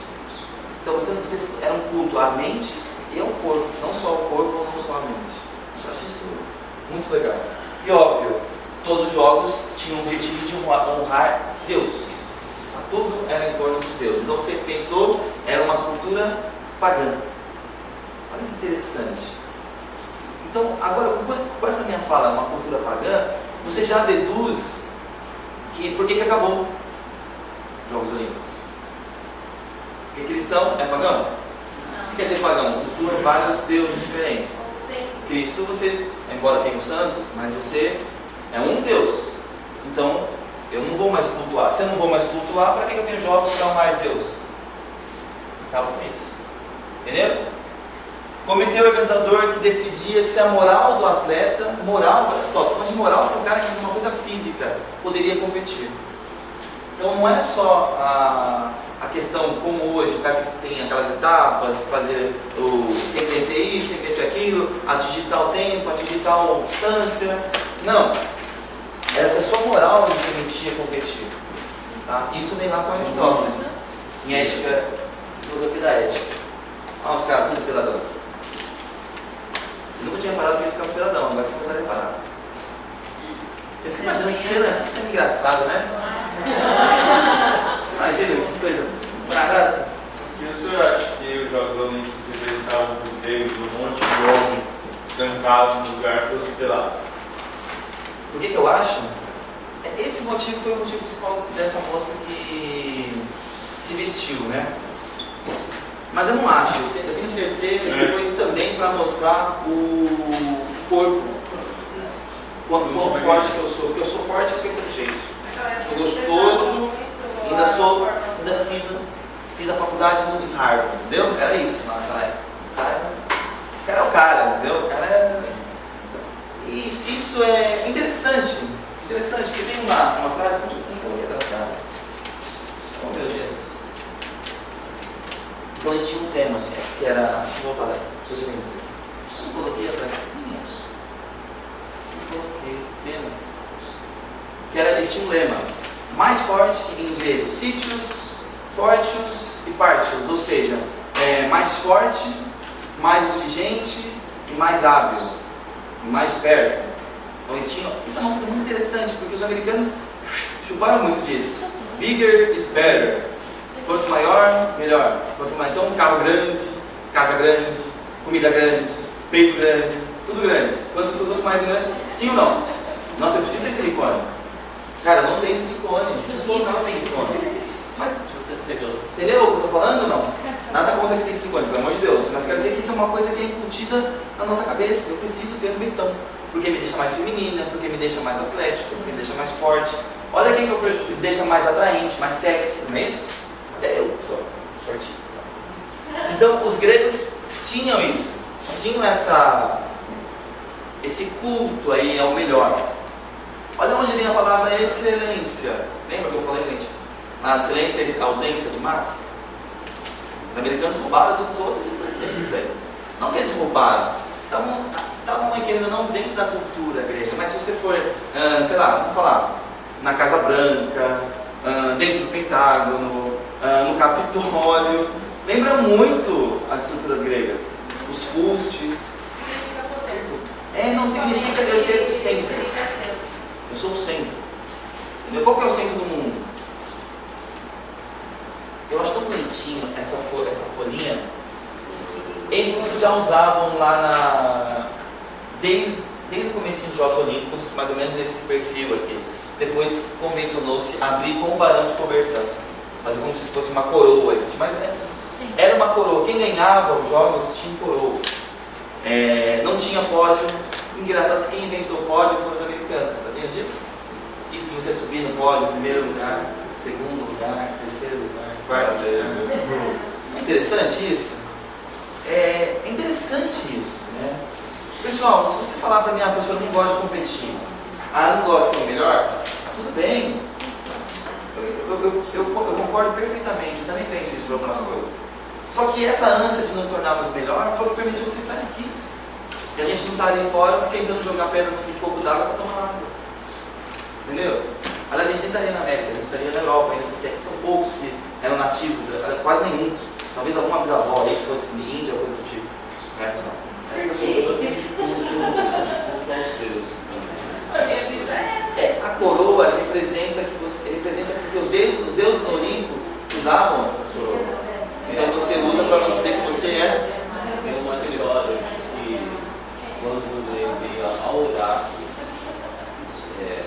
Então você era um culto à mente e ao corpo, não só ao corpo ou não só à mente. Eu acho isso muito legal. E óbvio, todos os jogos tinham o objetivo de honrar Zeus. Tudo era em torno de Zeus. Então você pensou, era uma cultura pagã. Olha que interessante. Então, agora, com essa minha fala, uma cultura pagã, você já deduz que por que acabou os Jogos Olímpicos? Porque cristão é pagão? O que quer dizer pagão? Cultua vários deuses diferentes. Cristo, você, embora tenha os santos, mas você é um Deus. Então, eu não vou mais cultuar. Se eu não vou mais cultuar, para que eu tenho jogos para honrar Zeus? Acaba com isso. Entendeu? Comitê organizador que decidia se a moral do atleta, moral, olha só, estou falando de moral para o cara que faz uma coisa física, poderia competir. Então não é só a questão como hoje, o cara que tem aquelas etapas, fazer tem que vencer isso, tem que vencer aquilo, atingir tal tempo, atingir tal distância. Não. Essa é só moral que permitia competir. Tá? Isso vem lá com Aristóteles, em ética, filosofia da ética. Olha os caras, tudo peladão. Vocês nunca tinham reparado que eles ficavam peladão, agora vocês começaram a reparar. Eu fico imaginando que cena engraçada, né? Imagina, que coisa barata. E o senhor acha que os Jogos Olímpicos representavam os gregos, um monte de homem trancado no lugar fosse pelados? Por que eu acho? Esse motivo foi o motivo principal dessa moça que se vestiu, né? Mas eu não acho, eu tenho certeza que foi também para mostrar o corpo, quão forte que eu sou, porque eu sou forte e sou inteligente. Sou gostoso, ainda fiz a faculdade em Harvard, entendeu? Era isso naquela época. Esse cara é o cara, entendeu? O cara é... Isso é interessante, porque tem uma frase, eu não coloquei da frase. Oh meu Deus. Então eles tinham um tema, que era, deixa eu voltar lá, depois eu venho isso aqui. Eu não coloquei a frase assim, não coloquei, tema. Que era, eles tinham um lema, mais forte que em grego, sítios, fortius e partius, ou seja, mais forte, mais inteligente e mais hábil. Mais perto. Então eles tinham... Isso é uma coisa muito interessante, porque os americanos chuparam muito disso. Bigger is better. Quanto maior, melhor. Quanto mais... Então, um carro grande, casa grande, comida grande, peito grande, tudo grande. Quanto mais grande, sim ou não? Nossa, eu preciso ter silicone. Cara, não tem silicone. Eu preciso colocar um silicone. Mas, entendeu o que eu estou falando ou não? Nada contra que tem silicone, pelo amor de Deus. Mas quero dizer que isso é uma coisa que é incutida na nossa cabeça. Eu preciso ter um vitão. Porque me deixa mais feminina, porque me deixa mais atlética, porque me deixa mais forte. Olha quem me deixa mais atraente, mais sexy, não é isso? Até eu sou fortinho. Então, os gregos tinham isso. Tinham esse culto aí ao melhor. Olha onde vem a palavra excelência. Lembra que eu falei, gente? A excelência é a ausência de massa. Os americanos roubaram de todos esses preceitos aí. Não que eles roubaram, estavam querendo não dentro da cultura grega, mas se você for, sei lá, vamos falar, na Casa Branca, dentro do Pentágono, no Capitólio, lembra muito as estruturas gregas, os fustes. Não significa eu ser o centro. Eu sou o centro. Entendeu? Qual que é o centro do mundo? Eu acho tão bonitinho essa folhinha. Esses já usavam lá desde o começo dos Jogos Olímpicos, mais ou menos esse perfil aqui. Depois convencionou-se abrir com o barão de cobertão, fazer como se fosse uma coroa. Mas era uma coroa. Quem ganhava os jogos tinha coroa. Não tinha pódio. Engraçado, quem inventou o pódio foram os americanos. Você sabia disso? Isso de você subir no pódio, primeiro lugar, segundo lugar, terceiro lugar, quarto lugar. É interessante isso? É interessante isso, né? Pessoal, se você falar para mim, a pessoa não gosta de competir, não gosta de ser o melhor, tudo bem. Eu concordo perfeitamente, eu também penso isso para algumas coisas. Só que essa ânsia de nos tornarmos melhor foi o que permitiu vocês estarem aqui. E a gente não está ali fora tentando jogar pedra no copo d'água para tomar água. Entendeu? Aliás, a gente nem estaria na América, a gente estaria na Europa ainda, porque aqui são poucos que eram nativos, quase nenhum. Talvez alguma bisavó aí que fosse de Índia ou coisa do tipo. O resto não. Essa coroa tem de culto aos deuses também. A coroa representa porque os deuses no Olimpo usavam essas coroas. Então você usa para dizer que você é. Tem uma história de que quando ele veio ao oráculo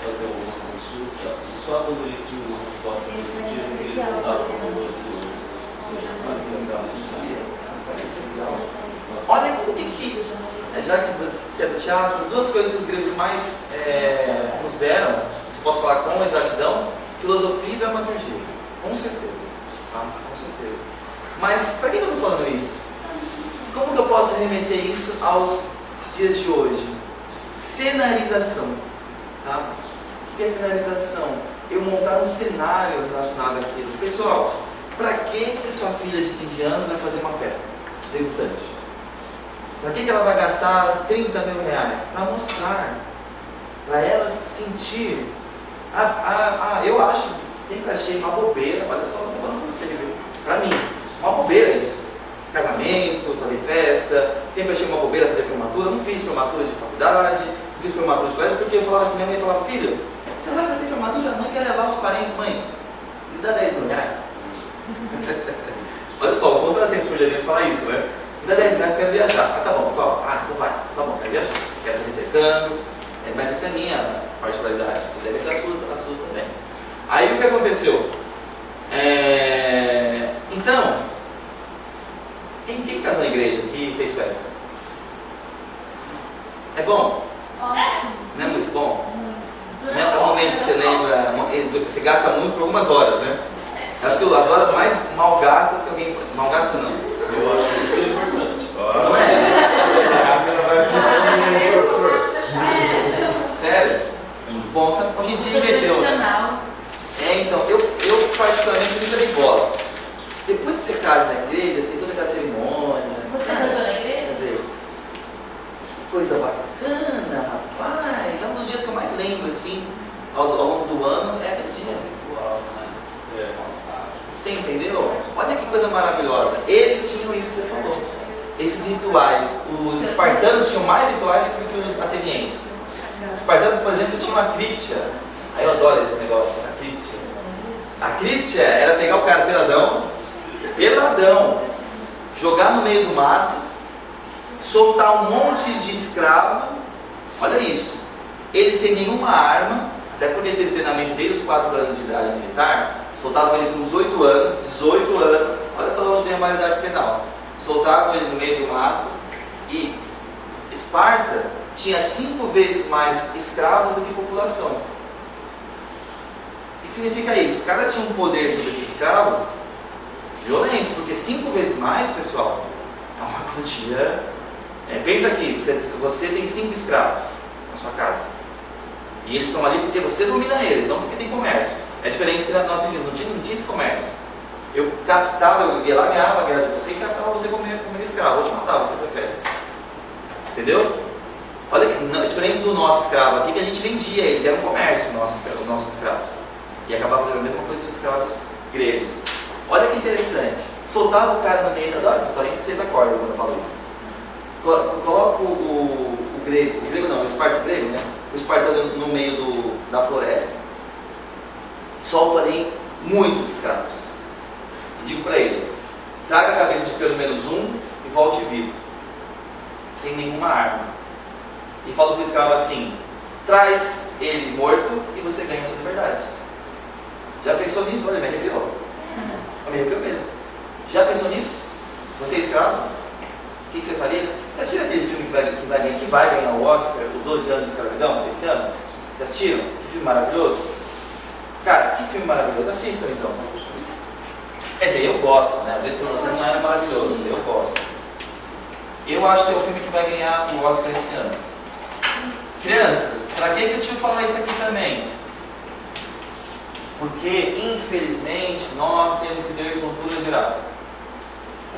fazer uma consulta, e só quando ele tinha uma resposta positiva ele voltava para o mundo de Deus. Olha o que já que você é do teatro, as duas coisas que os gregos mais nos deram, se posso falar com exatidão, filosofia e dramaturgia. Com certeza. Com certeza. Mas para que eu estou falando isso? Como que eu posso remeter isso aos dias de hoje? Cenarização. Tá? O que é cenarização? Eu montar um cenário relacionado àquilo. Pessoal, para que sua filha de 15 anos vai fazer uma festa debutante? Para que ela vai gastar 30 mil reais? Para mostrar, para ela sentir. Eu sempre achei uma bobeira, olha só, eu estou falando para vocês, para mim, uma bobeira isso. Casamento, fazer festa, sempre achei uma bobeira fazer formatura, não fiz formatura de faculdade, não fiz formatura de colégio, porque eu falava assim, minha mãe falava, filho, você vai fazer formatura, a mãe quer levar os parentes, mãe, me dá 10 mil reais. Olha só, o contrassenso por gerência falar isso, né? Me dá 10 mil reais, eu quero viajar. Então vai, tá bom, quero viajar, quero fazer intercâmbio, mas essa é a minha particularidade, você deve ter as suas também. Aí o que aconteceu? Então, quem casou na igreja aqui fez festa? É bom? Ótimo. Não é muito bom? Não é um momento que você lembra, você gasta muito por algumas horas, né? Acho que as horas mais mal gastas que alguém... Mal gasta não. Eu acho que é importante. Não é? A câmera vai assistir, professor. Sério? É muito bom. Hoje em dia inverteu, né? Então, eu particularmente nunca dei bola. Depois que você casa na igreja, tem toda aquela cerimônia. Você casou na igreja? Quer dizer, que coisa bacana, rapaz. É um dos dias que eu mais lembro, assim, ao longo do ano, é aquele dia. Você entendeu? Olha que coisa maravilhosa. Eles tinham isso que você falou. Esses rituais. Os espartanos tinham mais rituais do que os atenienses. Os espartanos, por exemplo, tinham a criptia. Aí eu adoro esse negócio, a criptia. A criptia era pegar o cara peladão, jogar no meio do mato, soltar um monte de escravo. Olha isso. Eles sem nenhuma arma, até porque teve treinamento desde os 4 anos de idade militar, soltavam ele com uns 18 anos, olha só onde vem a maioridade penal. Soltavam ele no meio do mato e Esparta tinha 5 vezes mais escravos do que população. O que significa isso? Os caras tinham um poder sobre esses escravos violento, porque 5 vezes mais, pessoal, é uma quantia. Pensa aqui, você tem 5 escravos na sua casa. E eles estão ali porque você domina eles, não porque tem comércio. É diferente do que nós vivíamos, não tinha esse comércio. Eu ia lá, ganhava a guerra de você e captava você como escravo, ou te matava, o que você prefere. Entendeu? Olha, é diferente do nosso escravo aqui, que a gente vendia eles, era um comércio os nossos escravos. E acabava fazendo a mesma coisa dos escravos gregos. Olha que interessante, soltava o cara no meio, adoro essa história, que vocês acordam quando eu falo isso. Coloca o grego não, o espartano grego, né? O espartano no meio da floresta, solta ali muitos escravos. E digo para ele, traga a cabeça de pelo menos um e volte vivo, sem nenhuma arma. E falo para o escravo assim, traz ele morto e você ganha a sua liberdade. Já pensou nisso? Olha, me arrepiou. Me arrepiou mesmo. Já pensou nisso? Você é escravo? O que você faria? Você assistiu aquele filme que vai ganhar o Oscar, o 12 anos de escravidão, esse ano? Já assistiram? Que filme maravilhoso? Cara, que filme maravilhoso. Assistam então. Quer dizer, eu gosto, né? Às vezes para você não é maravilhoso, eu gosto. Eu acho que é o filme que vai ganhar o Oscar esse ano. Crianças, para que eu te falar isso aqui também? Porque, infelizmente, nós temos que ter cultura geral.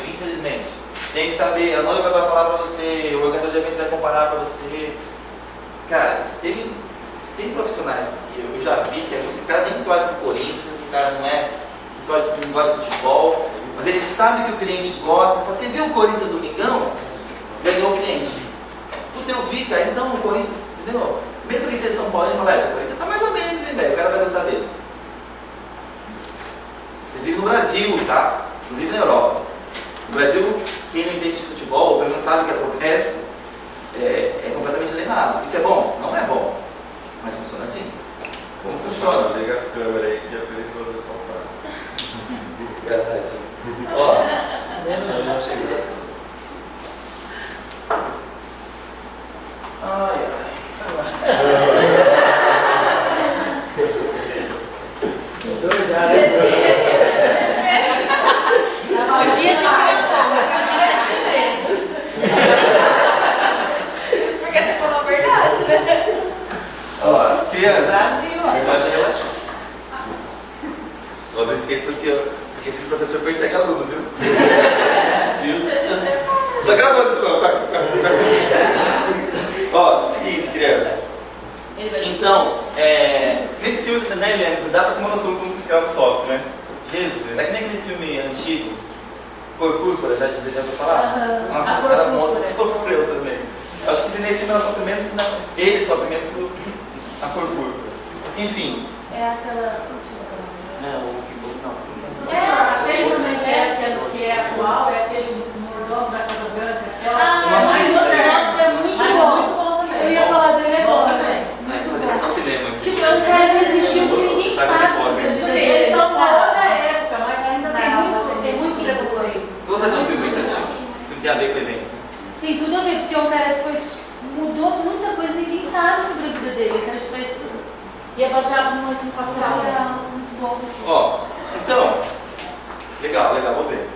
Infelizmente. Tem que saber, a noiva vai falar para você, o organizador de evento vai comparar para você. Cara, se tem profissionais que eu já vi que o cara nem torce pro Corinthians, o cara não gosta de futebol, mas ele sabe que o cliente gosta. Você viu o Corinthians do Domingão? Ganhou o cliente. Puta, eu vi, cara, então o Corinthians, entendeu? Mesmo que seja São Paulo, ele fala, o Corinthians tá mais ou menos, hein, velho? O cara vai gostar dele. Vocês vivem no Brasil, tá? Não vivem na Europa. No Brasil, quem não entende de futebol, ou pelo menos sabe o que acontece, é completamente alienado. Isso é bom? Não é bom. Mas funciona assim. Como funciona? Liga as câmeras aí que é perigoso assaltar. Engraçadinho. Ó. Não, não chega das coisas. Ai, ai. Podia se tiver fome, podia se tiver. Porque você falou a verdade, né? Ó, crianças. Brasil, ó. Verdade é relativa. Ó, não esqueça que o professor persegue aluno, viu? Viu? Tá gravando isso não, tá? Ó, seguinte, crianças. Então, nesse filme, né, Eliane, dá pra ter uma noção de como o escravo sofre, né? Jesus, é que nem aquele filme antigo, Cor Púrpura, já ouviu falar? Nossa, aquela moça sofreu também. Acho que nesse filme ela sofre menos que ele sofre menos que a Cor Púrpura. Enfim. É aquela. Aquele também que é atual, é aquele mordomo da Casa Branca. Nossa, é muito bom. Eu ia falar dele agora, velho. Vai fazer sessão cinema. Tipo, é um cara que existiu que ninguém sabe sobre a vida dele. Eles estão fora da época, mas ainda tem muito preconceito. Vou fazer um filme pra gente assistir. Não tem a ver com eventos. Tem tudo a ver, porque é um cara que mudou muita coisa e ninguém sabe sobre a vida dele. O cara faz tudo. E é baseado numa faculdade real, muito bom. Ó, então, legal, vou ver.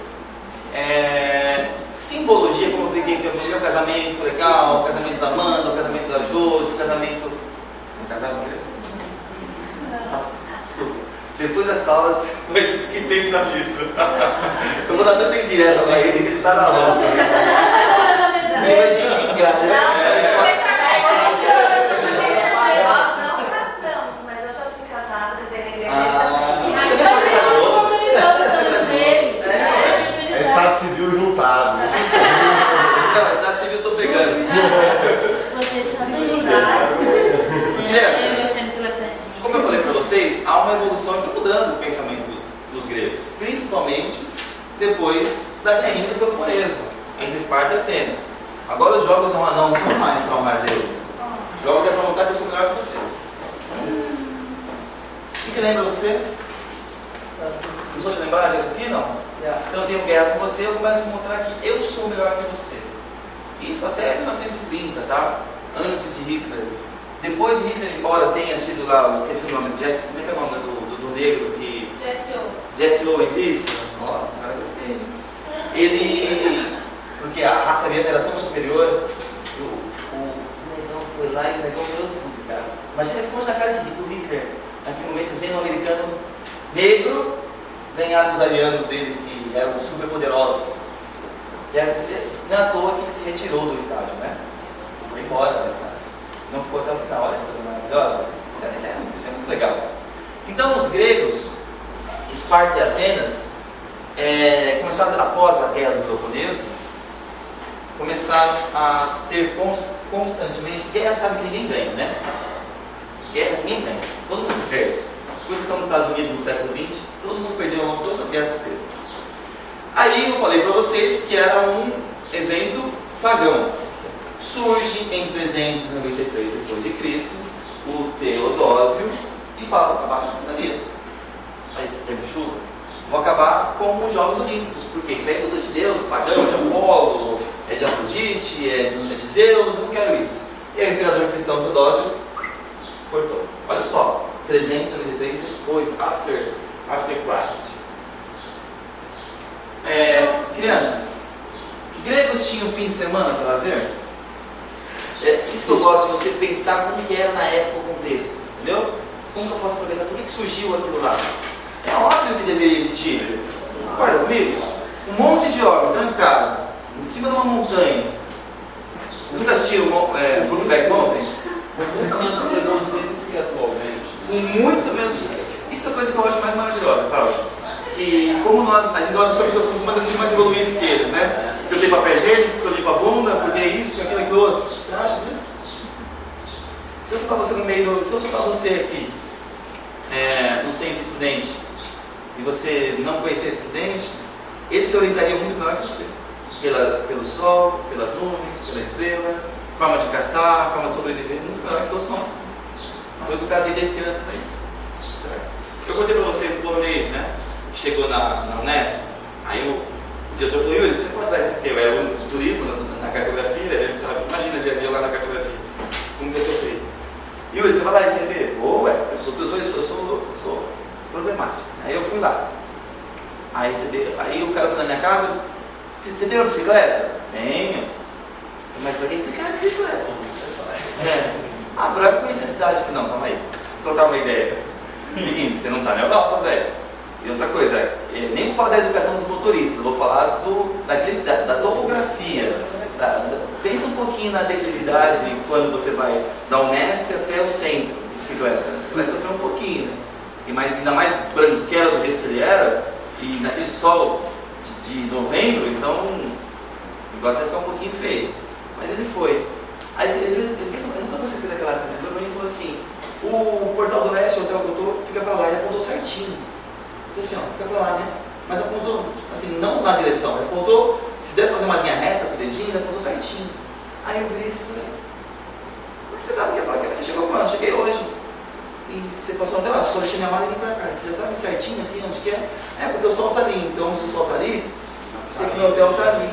Simbologia, como eu brinquei que o meu casamento foi legal, o casamento da Amanda, o casamento da Josi, o casamento. Vocês casaram com ele? Desculpa. Depois das aulas, vai ter que pensar nisso. Eu vou dar tanta indireta pra ele que ele está na roça. Nem vai te xingar, né? Nós não casamos, mas eu já fui casada, casei na igreja. Mas deixa eu organizar o casamento dele. É Estado Civil juntado. Não, Estado Civil eu tô pegando. Você está Como eu falei para vocês, há uma evolução que foi mudando o pensamento dos gregos, principalmente depois da guerrinha do Peloponeso, entre Esparta e Atenas. Agora os jogos não são mais para amar deuses. Os jogos é para mostrar que eu sou melhor que você. O que lembra você? Não sou te lembrar disso aqui? Não? Então eu tenho guerra com você, eu começo a mostrar que eu sou melhor que você. Isso até 1930, tá? Antes de Hitler. Depois de Hitler, embora tenha tido lá, eu esqueci o nome, como é que é o nome do negro que... Jesse Owens, isso? Ó, cara, gostei. Ele, porque a raça negra era tão superior, o negão foi lá e o negão ganhou tudo, cara. Imagina, ficou na cara do Hitler, naquele momento, vendo um americano negro ganhar dos arianos dele, que eram super poderosos. E não é à toa que ele se retirou do estádio, né? Foi embora do estádio. Não ficou até o final, olha que coisa maravilhosa. Isso é muito legal. Então, os gregos, Esparta e Atenas, começaram, após a guerra do Peloponeso, começaram a ter constantemente guerra, sabe que ninguém ganha, né? Guerra ninguém ganha, todo mundo perde. Vocês estão nos Estados Unidos no século XX, todo mundo perdeu ao longo de todas as guerras que teve. Aí eu falei para vocês que era um evento pagão. Surge em 393 depois de Cristo o Teodósio e fala: vou acabar com a putaria. Aí, tempo de chuva, vou acabar com os Jogos Olímpicos, porque isso aí é tudo de Deus, pagão, de Apolo, é de Afrodite, é de Zeus, eu não quero isso. E aí o imperador cristão Teodósio cortou. Olha só, 393 depois, after Christ. Crianças, gregos tinham fim de semana para lazer? Isso que eu gosto de você pensar como que era na época o contexto, entendeu? Como que eu posso aproveitar? Por que surgiu aquilo lá? É óbvio que deveria existir. Concorda comigo? Um monte de homem trancado em cima de uma montanha. Você nunca assistiu Brokeback Mountain? muito menos. Isso é a coisa que eu acho mais maravilhosa, Carol. Que como nós achamos que nós somos muito mais evoluídos que eles, né? Porque eu tenho papel higiênico, porque eu limpo a bunda, porque é isso, porque aquilo outro. Você acha disso? Se eu soltar você no meio do. Se eu soltar você aqui, no centro de Prudente, e você não conhecesse Prudente, ele se orientaria muito melhor que você. Pelo sol, pelas nuvens, pela estrela, forma de caçar, forma de sobreviver, muito melhor que todos nós. Nós somos educados desde criança para isso. Certo? Eu contei para você do polonês, né? Que chegou na Unesp. Aí o diretor falou: Yuri, você pode dar isso aqui? Eu era um de turismo na cartografia, ele sabe, imagina ele ali lá na cartografia. Como que eu sofri? Yuri, você vai lá e você vê? Vou, ué, eu sou problemático. Aí eu fui lá. Aí o cara foi na minha casa: você tem uma bicicleta? Tenho. Mas para que você quer uma bicicleta? Para conhecer a cidade. Não, calma aí. Vou trocar uma ideia. Seguinte, você não está na Europa, velho. E outra coisa, nem vou falar da educação dos motoristas, vou falar da topografia. Pensa um pouquinho na declividade quando você vai da Unesp até o centro de bicicleta. Você vai sofrer um pouquinho, né? Ainda mais branquela do jeito que ele era, e naquele sol de novembro, então o negócio ia ficar um pouquinho feio. Mas ele foi. Aí ele fez eu nunca vou esquecer daquela cena. Ele falou e falou assim: o Portal do Leste, o hotel que eu tô, fica pra lá. Ele apontou certinho. Eu falei assim: ó, fica pra lá, né? Mas apontou, assim, não na direção. Ele apontou, se desse fazer uma linha reta com o dedinho, ele apontou certinho. Aí eu virei e falei: como é que você sabe que é pra cá? Você chegou quando? Cheguei hoje. E você passou até lá, só deixei minha mala e vim pra cá. Você já sabe certinho assim onde que é? Porque o sol tá ali. Então se o sol tá ali, você que o hotel tá ali.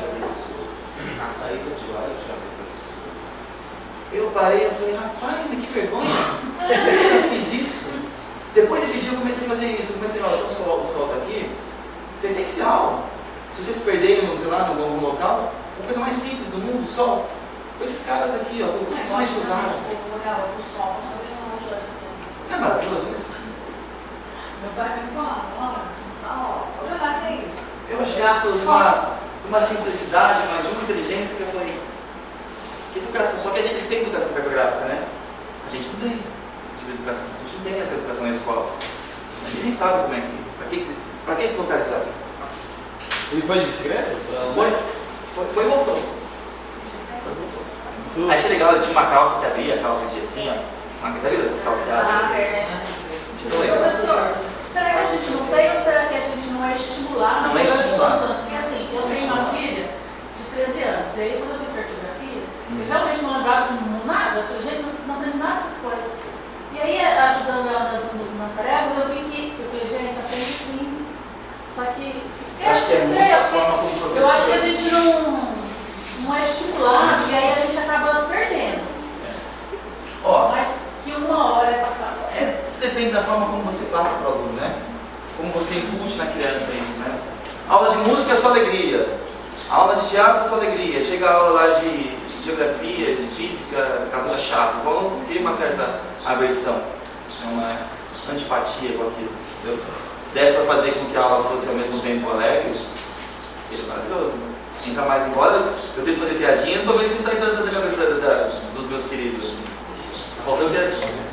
A saída de lá eu já vi. Eu parei e falei: rapaz, mas que vergonha! Eu fiz isso. Depois desse dia eu comecei a fazer isso. Eu comecei a falar: o sol tá aqui. Isso é essencial. Se vocês se perderem, sei lá, num local, a coisa mais simples do mundo, o sol. Com esses caras aqui, ó, principalmente os ágios. O sol, É maravilhoso isso. meu pai me falava: olha lá, que é isso. Eu achei as pessoas uma simplicidade, mas de uma inteligência que eu falei: educação, só que eles têm educação cartográfica, né? A gente não tem educação, a gente não tem essa educação na escola. A gente nem sabe como é que. Pra que esse lugar sabe? Ele foi de bicicleta? Foi e voltou. Aí achei legal, tinha uma calça que abria, a calça aqui assim, ó. Uma tá vendo essas calças que abrem? Professor, será que a gente não tem ou será que a gente não é estimulado? Não é estimulado. Porque assim, eu tenho uma filha de 13 anos, e aí quando eu fiz cartografia, eu realmente não lembrava de nada, eu falei: gente, não aprendo nada dessas coisas. E aí, ajudando ela nas tarefas, eu vi que, eu falei: gente, aprende sim, só que esquece. Acho que é muito a forma como professor. Eu acho que a gente não é estimulado e aí a gente acaba perdendo. Mas que uma hora é passada. Depende da forma como você passa para o aluno, né? Como você incute na criança isso, né? Aula de música é só alegria. Aula de teatro é só alegria. Chega a aula lá de geografia, de física, aquela coisa chata. O aluno tem uma certa aversão, uma antipatia com aquilo. Entendeu? Se desse para fazer com que a aula fosse ao mesmo tempo alegre, seria maravilhoso. Né? Entra mais embora, eu tento fazer piadinha, não estou vendo que não está entrando na cabeça dos meus queridos. Assim. Tá faltando piadinha.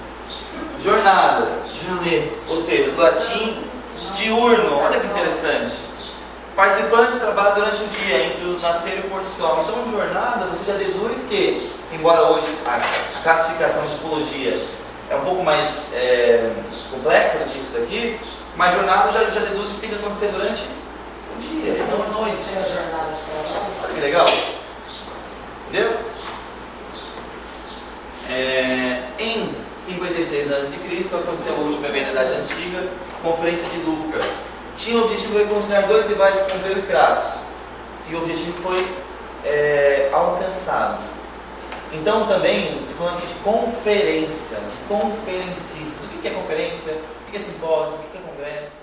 Jornada, journée, ou seja, do latim diurno, olha que interessante. Participantes trabalham durante o dia, entre o nascer e o pôr do sol. Então, jornada, você já deduz que, embora hoje a classificação de tipologia é um pouco mais complexa do que isso daqui, mas jornada já deduz o que tem que acontecer durante o dia, e não a noite. É a jornada de trabalho. Olha que legal. Entendeu? Em 56 a.C., aconteceu a última evento da Idade Antiga, Conferência de Luca. Tinha o objetivo de reconciliar dois rivais, Pompeu e Crasso. E o objetivo foi alcançado. Então também, estou falando aqui de conferência, de conferencista. O que é conferência? O que é simpósio? O que é congresso?